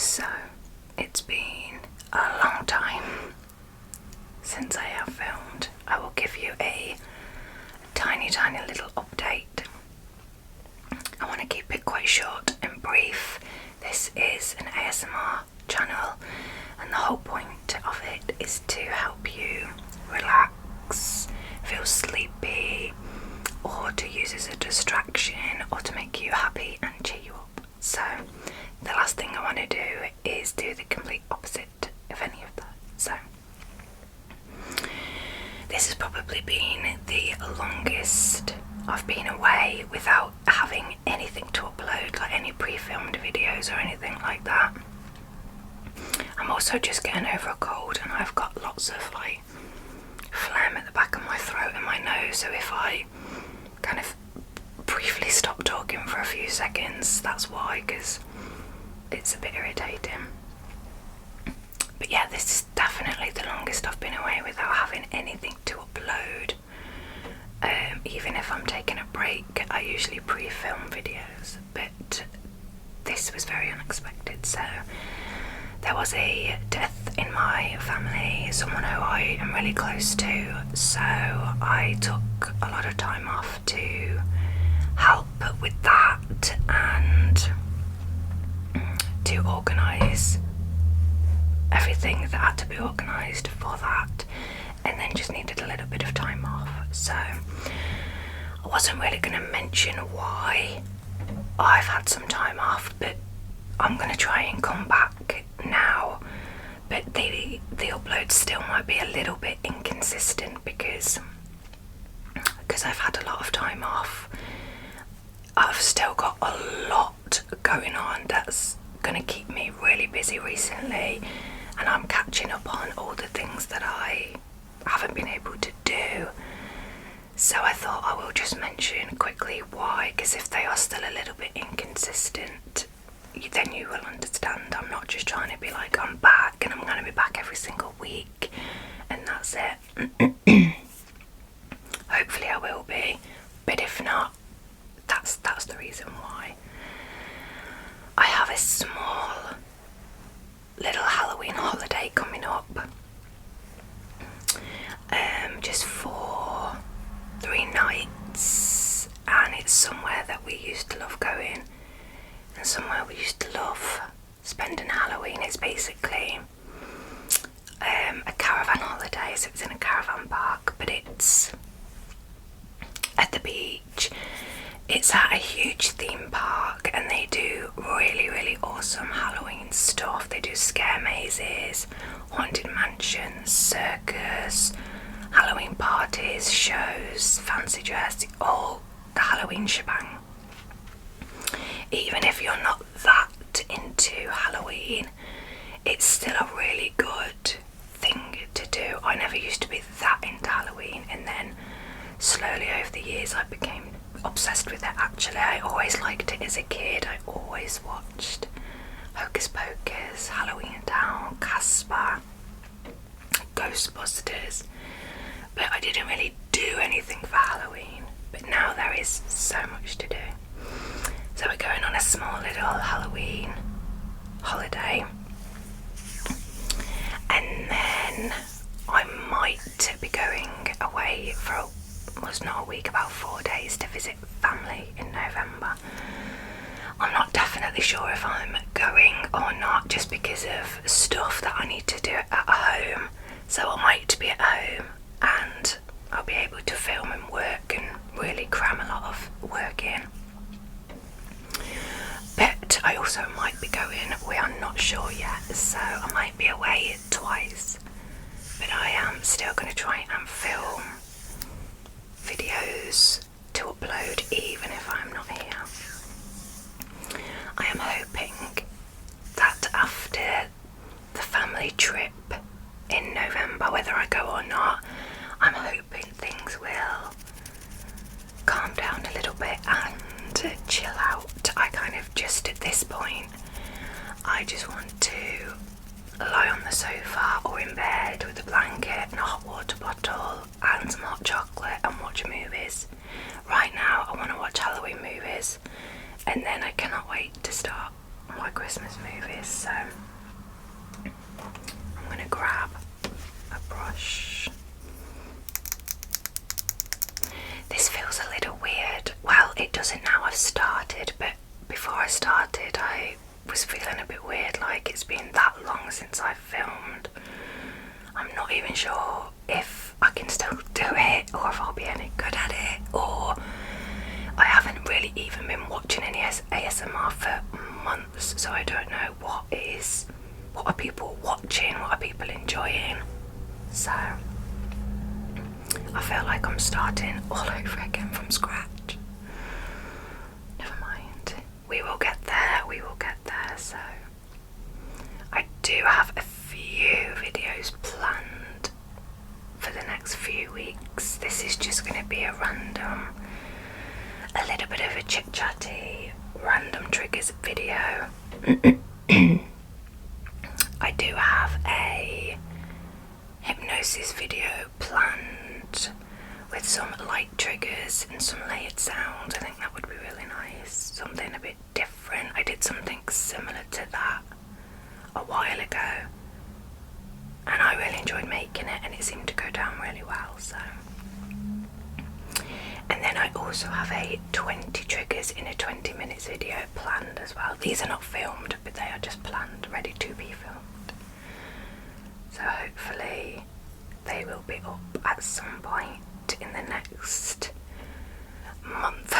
So it's been a long time since I have filmed. I will give you a tiny little update. I want to keep it quite short and brief. This is an ASMR channel and the whole point of it is to help you relax, feel sleepy, or to use as a distraction, or to make you happy and cheer you up. So the last thing I want to do is do the complete opposite of any of that. So this has probably been the longest I've been away without having anything to upload, like any pre-filmed videos or anything like that. I'm also just getting over a cold and I've got lots of like phlegm at the back of my throat and my nose, so if I kind of briefly stop talking for a few seconds, that's why, because it's a bit irritating. But yeah, this is definitely the longest I've been away without having anything to upload. Even if I'm taking a break, I usually pre-film videos, but this was very unexpected. So there was a death in my family, someone who I am really close to, so I took a lot of time off to help with that and to organise everything that had to be organised for that, and then just needed a little bit of time off. So I wasn't really going to mention why I've had some time off, but I'm going to try and come back now. But the upload still might be a little bit inconsistent because I've had a lot of time off. I've still got a lot going on that's going to keep me really busy recently, and I'm catching up on all the things that I haven't been able to do. So I thought I will just mention quickly why, because if they are still a little bit inconsistent, then you will understand. I'm not just trying to be like, I'm back and I'm going to be back every single week and that's it. Hopefully I will be, but if not, that's the reason why. I have a small little Halloween holiday coming up, just for 3 nights, and it's somewhere that we used to love going and somewhere we used to love spending Halloween. It's basically a caravan holiday, so it's in a caravan park, but it's at the beach. It's at a huge theme park and they do really awesome Halloween stuff. They do scare mazes, haunted mansions, circus, Halloween parties, shows, fancy dress, all the Halloween shebang. Even if you're not that into Halloween, it's still a really good thing to do. I never used to be that into Halloween, and then slowly over the years I became obsessed with it. Actually, I always liked it as a kid. I always watched Hocus Pocus, Halloween Town, Casper, Ghostbusters, but I didn't really do anything for Halloween. But now there is so much to do. So we're going on a small little Halloween holiday, and then I might be going away for not a week, about 4 days to visit family in November. I'm not definitely sure if I'm going or not, just because of stuff that I need to do at home. So I might be at home and I'll be able to film and work and really cram a lot of work in. But I also might be going, we are not sure yet, so I might be away twice. But I am still going to try and film videos to upload even if I'm not here. I am hoping that after the family trip in November, whether I go or not, I'm hoping things will calm down a little bit and chill out. I kind of just at this point, I just want to lie on the sofa or in bed with a blanket and a hot water bottle and some hot chocolate and watch movies. Right now I want to watch Halloween movies, and then I cannot wait to start Christmas movies, so I'm gonna grab a brush. This feels a little weird. Well, it doesn't now I've started, but before I started I was feeling a bit weird, like it's been that long since I filmed. I'm not even sure if I can still do it or if I'll be any good at it, or I haven't really even been watching any ASMR for months, so I don't know what are people watching, what are people enjoying. So I feel like I'm starting all over again from scratch. Never mind. We will get there, we will get there. So I do have a few videos planned for the next few weeks. This is just going to be a little bit of a chit-chatty, random triggers video. I do have a hypnosis video planned with some light triggers and some layered sounds. I think that would be really nice. Something a bit different. I did something similar to that a while ago and I really enjoyed making it, and it seemed to go down really well. So, and then I also have a 20 triggers in a 20 minutes video planned as well. These are not filmed, but they are just planned, ready to be filmed. So hopefully they will be up at some point in the next month.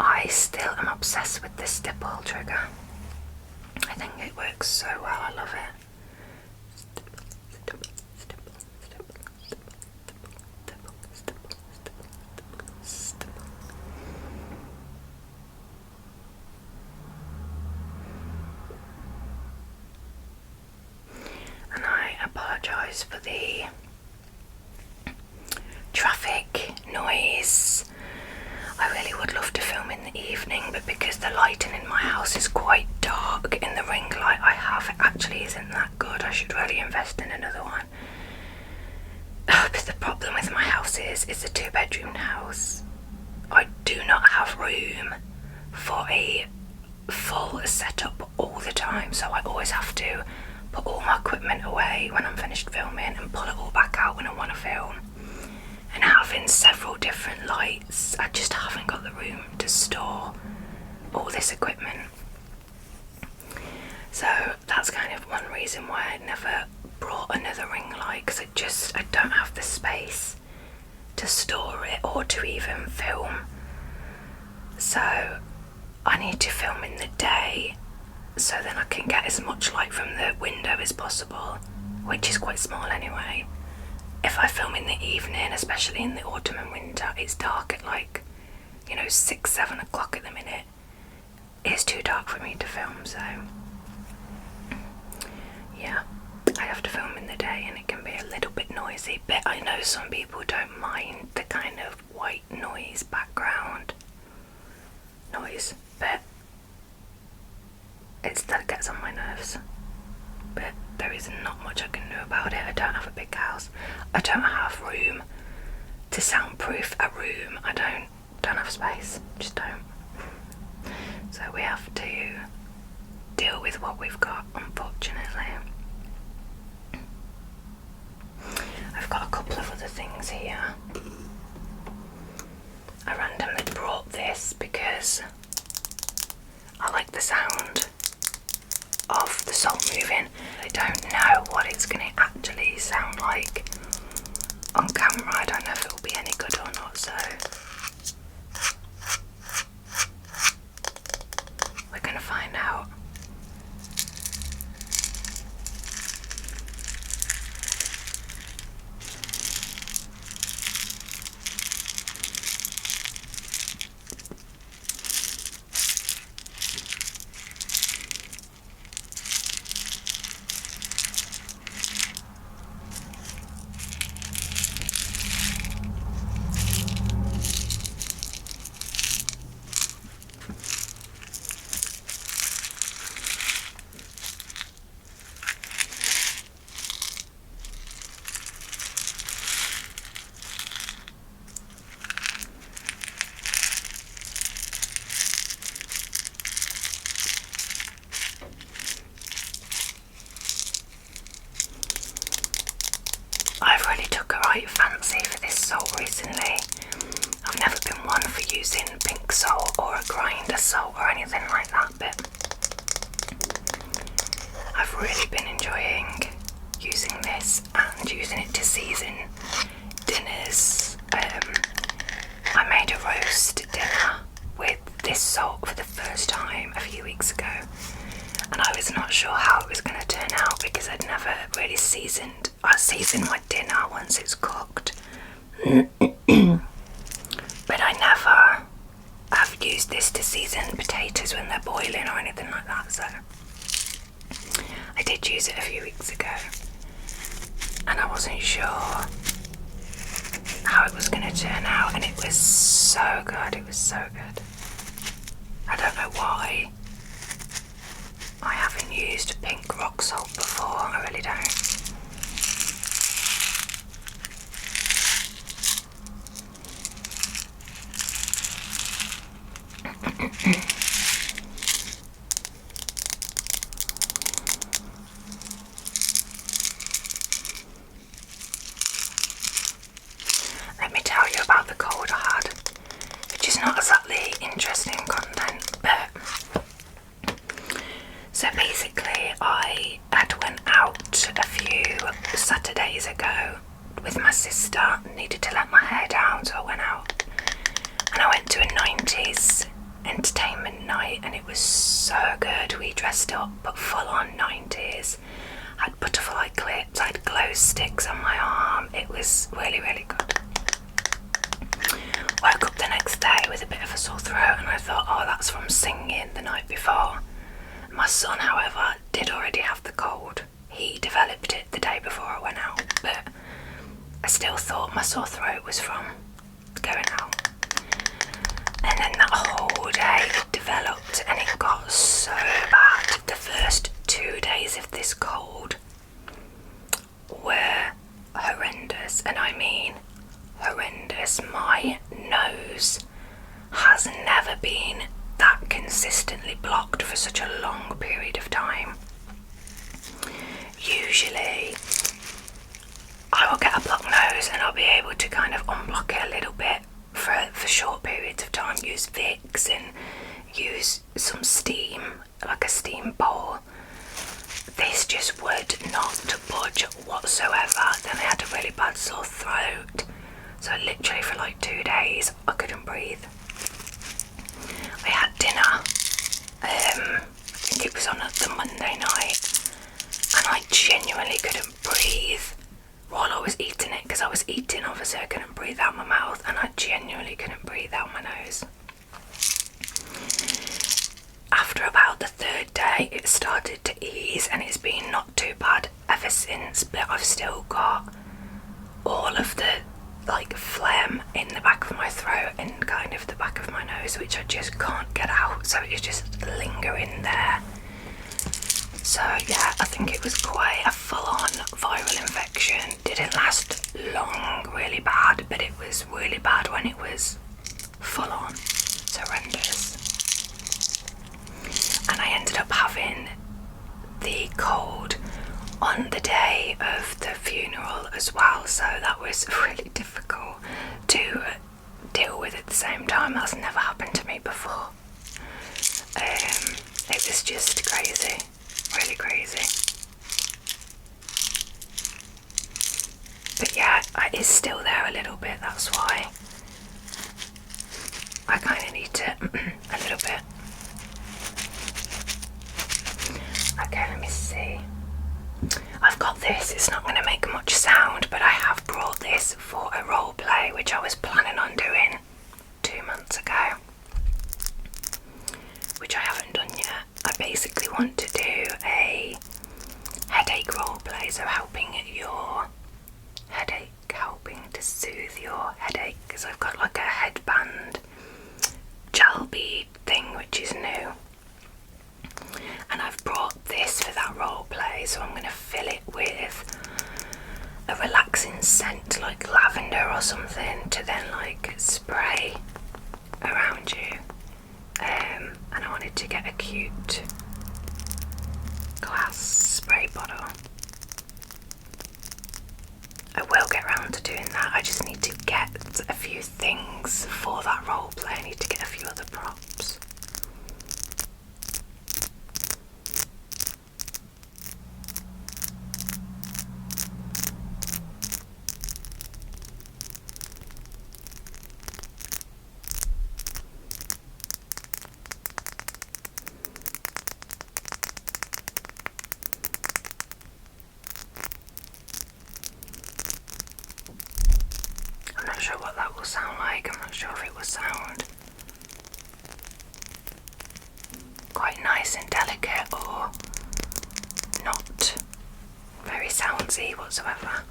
I still am obsessed with this stipple trigger. I think it works so well, I love it. And I apologise for the traffic noise. I really would love to film in the evening, but because the lighting in my house is quite dark and the ring light I have actually isn't that good, I should really invest in another one. But the problem with my house is it's a 2-bedroom house. I do not have room for a full setup all the time, so I always have to put all my equipment away when I'm finished filming and pull it all back out when I want to film. And having several different lights, I just haven't got the room to store all this equipment. So that's kind of one reason why I never brought another ring light, because I don't have the space to store it or to even film. So I need to film in the day so then I can get as much light from the window as possible, which is quite small anyway. If I film in the evening, especially in the autumn and winter, it's dark at 6-7 o'clock at the minute. It's too dark for me to film, so yeah, I have to film in the day and it can be a little bit noisy, but I know some people don't mind the kind of white noise background noise, but it still gets on my nerves. But there is not much I can do about it. I don't have a big house. I don't have room to soundproof a room. I don't have space. Just don't. So we have to deal with what we've got, unfortunately. I've got a couple of other things here. I randomly brought this because I like the sound of the salt moving. I don't know what it's going to actually sound like on camera. I don't know if it will be any good or not, so we're going to find out. salt recently. I've never been one for using pink salt or a grinder salt or anything like that, but I've really been enjoying using this and using it to season dinners. I made a roast dinner with this salt for the first time a few weeks ago, and I was not sure how it was going to turn out because I'd never really seasoned. I season my dinner once it's cooked, but I never have used this to season potatoes when they're boiling or anything like that, so I did use it a few weeks ago and I wasn't sure how it was going to turn out, and it was so good. It was so good. I don't know why I haven't used pink rock salt before. I really don't. Let me tell you about the cold I had, which is not exactly interesting content, but so basically I had went out a few Saturdays ago with my sister, needed to let my hair down, so I went out and I went to a 90s entertainment night and it was so good. We dressed up but full on 90s, had butterfly clips, I had glow sticks on my arm. It was really, really good. Woke up the next day with a bit of a sore throat and I thought, oh, that's from singing the night before. My son, however, did already have the cold. He developed it the day before I went out, but I still thought my sore throat was from going out. And then that whole day it developed and it got so bad. The first 2 days of this cold were horrendous, and I mean horrendous. My nose has never been that consistently blocked for such a long period of time. Usually I will get a blocked nose and I'll be able to kind of unblock it a little bit for short periods of time, use Vicks and use some steam, like a steam bowl. This just would not budge whatsoever. Then I had a really bad sore throat, so literally for like 2 days I couldn't breathe. I had dinner, I think it was on the Monday night, and I genuinely couldn't breathe while I was eating it, because I was eating, obviously I couldn't breathe out my mouth, and I genuinely couldn't breathe out my nose. After about the 3rd day it started to ease and it's been not too bad ever since, but I've still got all of the like phlegm in the back of my throat and kind of the back of my nose, which I just can't get out, so it's just lingering there. So yeah, I think it was quite a full-on viral infection. Didn't last long, really bad, but it was really bad when it was full-on. It's horrendous. And I ended up having the cold on the day of the funeral as well, so that was really difficult to deal with at the same time. That's never happened to me before. It was just crazy, really crazy. But yeah, it is still there a little bit, that's why I kind of need to a little bit. Okay, let me see. I've got this, it's not going to make much sound, but I have brought this for a role play which I was planning on doing 2 months ago, which I haven't done yet. I basically want to do a headache role play, so helping your headache, helping to soothe your headache, because I've got like a headband gel bead thing which is new. And I've brought this for that role play, so I'm going to fill it with a relaxing scent like lavender or something to then like spray around you. And I wanted to get a cute glass spray bottle. I will get around to doing that. I just need to get sure what that will sound like. I'm not sure if it will sound quite nice and delicate or not very soundsy whatsoever.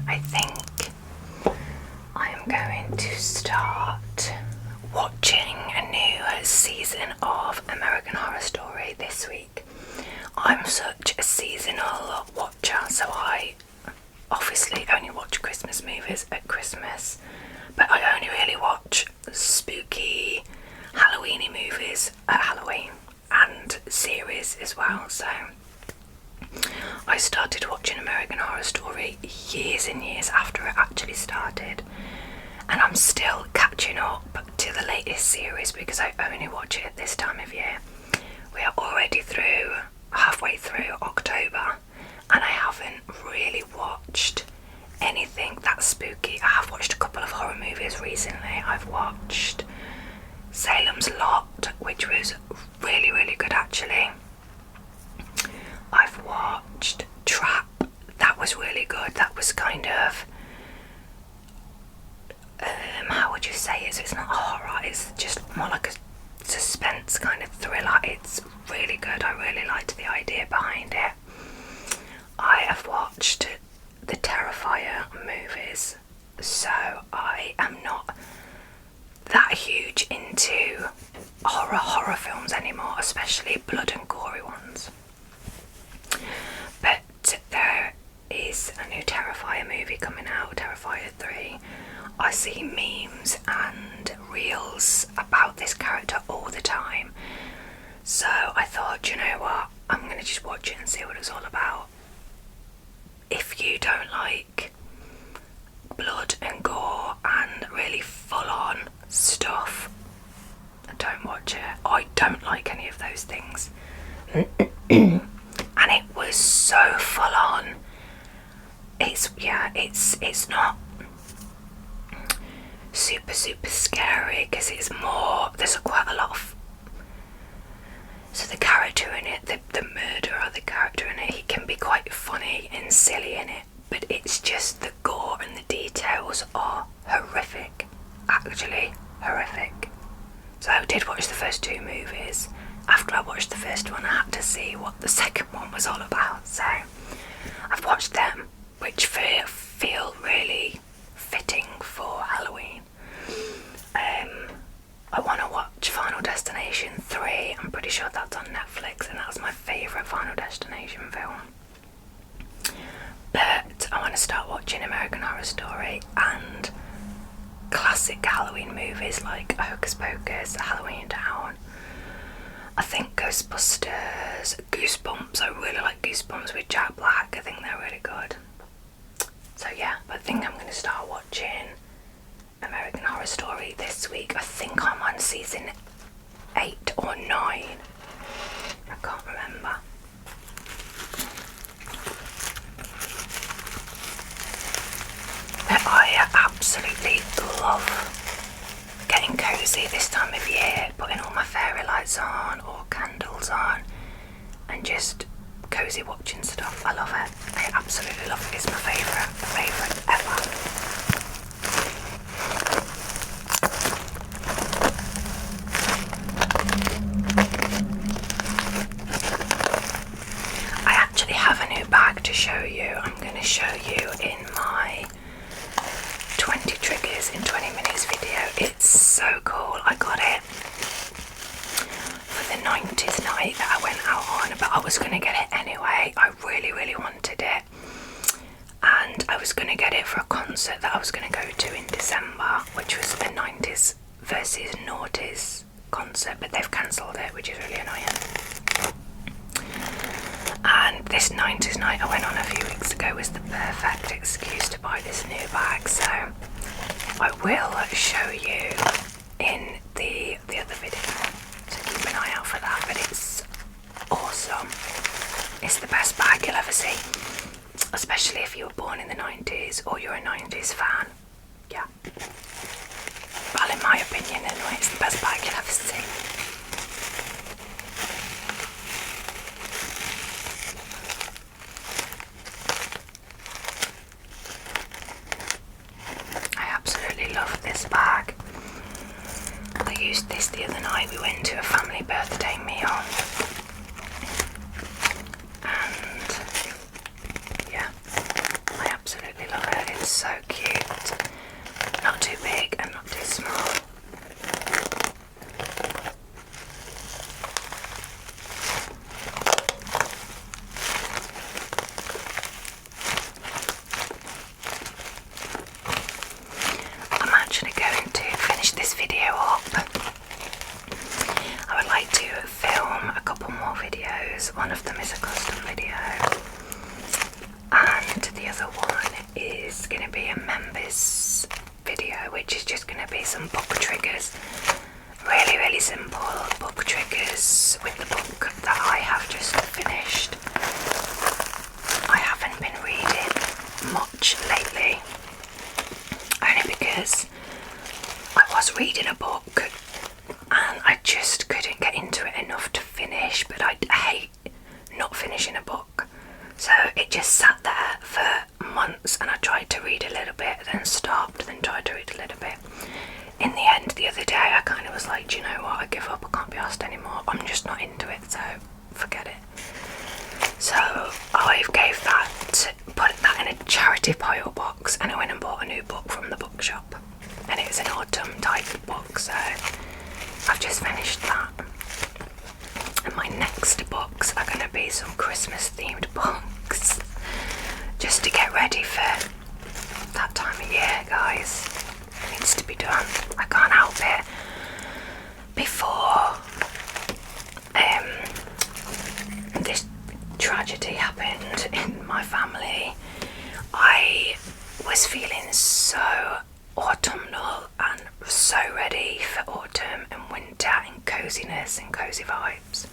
I think I am going to start watching a new season of American Horror Story this week. I'm such a seasonal watcher, so I obviously only watch Christmas movies at Christmas, but I only really watch spooky Halloweeny movies at Halloween and series as well. So I started watching American Horror Story years and years after it actually started, and I'm still catching up to the latest series because I only watch it at this time of year. We are already halfway through October, and I haven't really watched anything that spooky. I have watched a couple of horror movies recently. I've watched Salem's Lot, which was really, really good actually. I've watched Trap, that was really good. That was kind of, how would you say it? So it's not horror, it's just more like a suspense kind of thriller. It's really good. I really liked the idea behind it. I have watched the Terrifier movies, so I am not that huge into horror films anymore, especially blood and gory ones. But there is a new Terrifier movie coming out, Terrifier 3. I see memes and reels about this character all the time, so I thought, you know what, I'm going to just watch it and see what it's all about. If you don't like blood and gore and really full-on stuff, don't watch it. I don't like any of those things. And it was so full on. It's not super scary because it's more, there's quite a lot of, so the character in it, the murderer, the character in it, he can be quite funny and silly in it, but it's just the gore and the details are horrific, actually horrific. So I did watch the first two movies. After I watched the first one, I had to see what the second one was all about. So I've watched them, which feel really fitting for Halloween. I want to watch Final Destination 3. I'm pretty sure that's on Netflix, and that's my favourite Final Destination film. But I want to start watching American Horror Story and classic Halloween movies like Hocus Pocus, Halloween Town. I think Ghostbusters, Goosebumps, I really like Goosebumps with Jack Black. I think they're really good. So yeah, I think I'm going to start watching American Horror Story this week. I think I'm on season 8 or 9. I can't remember. But I absolutely love getting cosy this time of year, putting all my fairy lights on or candles on and just cosy watching stuff. I love it. I absolutely love it. It's my favourite ever. I actually have a new bag to show you. I'm going to show you in my 20 triggers in 20 minutes video. It's so cool. I got it for the 90th night that I went out on, but I was going to get it anyway. I really wanted it, and I was going to get it for a concert that I was going to go to in December, Christmases and noughties concert, but they've cancelled it, which is really annoying. And this 90s night I went on a few weeks ago was the perfect excuse to buy this new bag, so I will show you in the other video, so keep an eye out for that. But it's awesome. It's the best bag you'll ever see, especially if you were born in the 90s or you're a 90s fan. Yeah. Well, in my opinion anyway, it's the best bag you'll ever see. I absolutely love this bag. I used this the other night. We went to a family birthday meal. And yeah, I absolutely love it. It's so cute. Not too big and not too small. I'm actually going to finish this video up. I would like to film a couple more videos. One of them is a custom video, and the other one is going to be a members video, which is just going to be some book triggers. Really simple book triggers with the book that I have just finished. I haven't been reading much lately, only because I was reading a book and I just couldn't get into it enough to finish, but I hate not finishing a book. So it just sat there for months and I tried to read a little bit, then stopped, then tried to read a little bit. In the end, the other day, I kind of was like, do you know what, I give up, I can't be asked anymore. I'm just not into it, so forget it. So I gave that, put that in a charity pile box, and I went and bought a new book from the bookshop. And it was an autumn type book, so I've just finished that. And my next books are going to be some Christmas themed books, just to get ready for that time of year, guys. It needs to be done. I can't help it. Before this tragedy happened in my family, I was feeling so autumnal and so ready for autumn and winter and coziness and cozy vibes.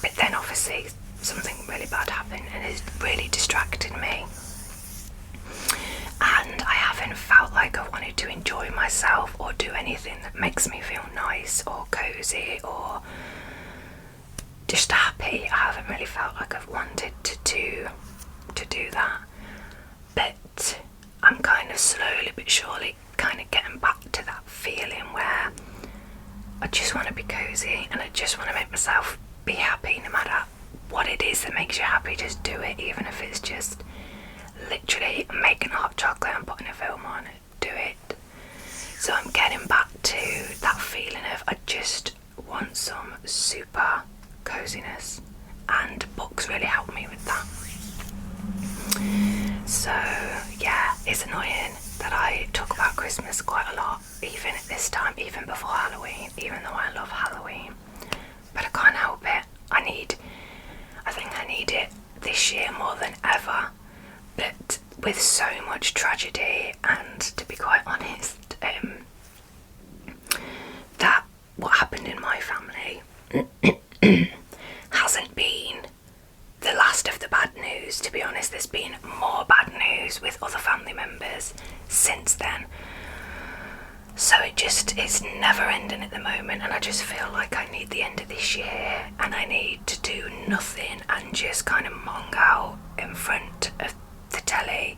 But then obviously something really bad happened and it really distracted me. And I haven't felt like I wanted to enjoy myself or do anything that makes me feel nice or cozy or just happy. I haven't really felt like I've wanted to do that. But I'm kind of slowly but surely kind of getting back to that feeling where I just want to be cozy and I just want to make myself be happy no matter what it is that makes you happy. Just do it, even if it's just literally making a hot chocolate and putting a film on it. Do it. So I'm getting back to that feeling of I just want some super coziness, and books really help me with that. So yeah, it's annoying that I talk about Christmas quite a lot, even at this time, even before Halloween, even though I love Halloween. But I can't help it. I think I need it this year more than ever. But with so much tragedy, and to be quite honest, that what happened in my family hasn't been the last of the bad news. To be honest, there's been more bad news with other family members since then. So it's never ending at the moment, and I just feel like I need the end of this year and I need to do nothing and just kind of mong out in front of the telly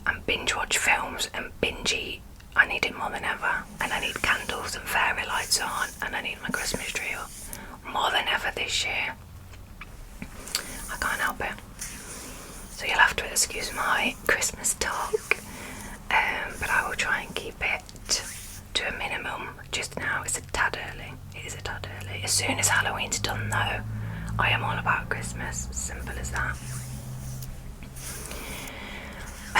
and binge watch films and binge eat. I need it more than ever, and I need candles and fairy lights on, and I need my Christmas tree up more than ever this year. I can't help it. So you'll have to excuse my Christmas talk, but I will try and keep it to a minimum. Just now it's a tad early. It is a tad early. As soon as Halloween's done though, I am all about Christmas. Simple as that.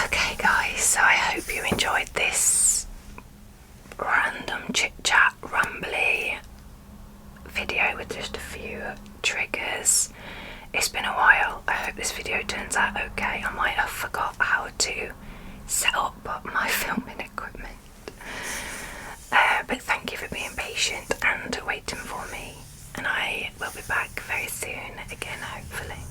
Okay guys, so I hope you enjoyed this rant random chit chat, rambly video with just a few triggers. It's been a while. I hope this video turns out okay. I might have forgot how to set up my filming equipment. But thank you for being patient and waiting for me. And I will be back very soon again, hopefully.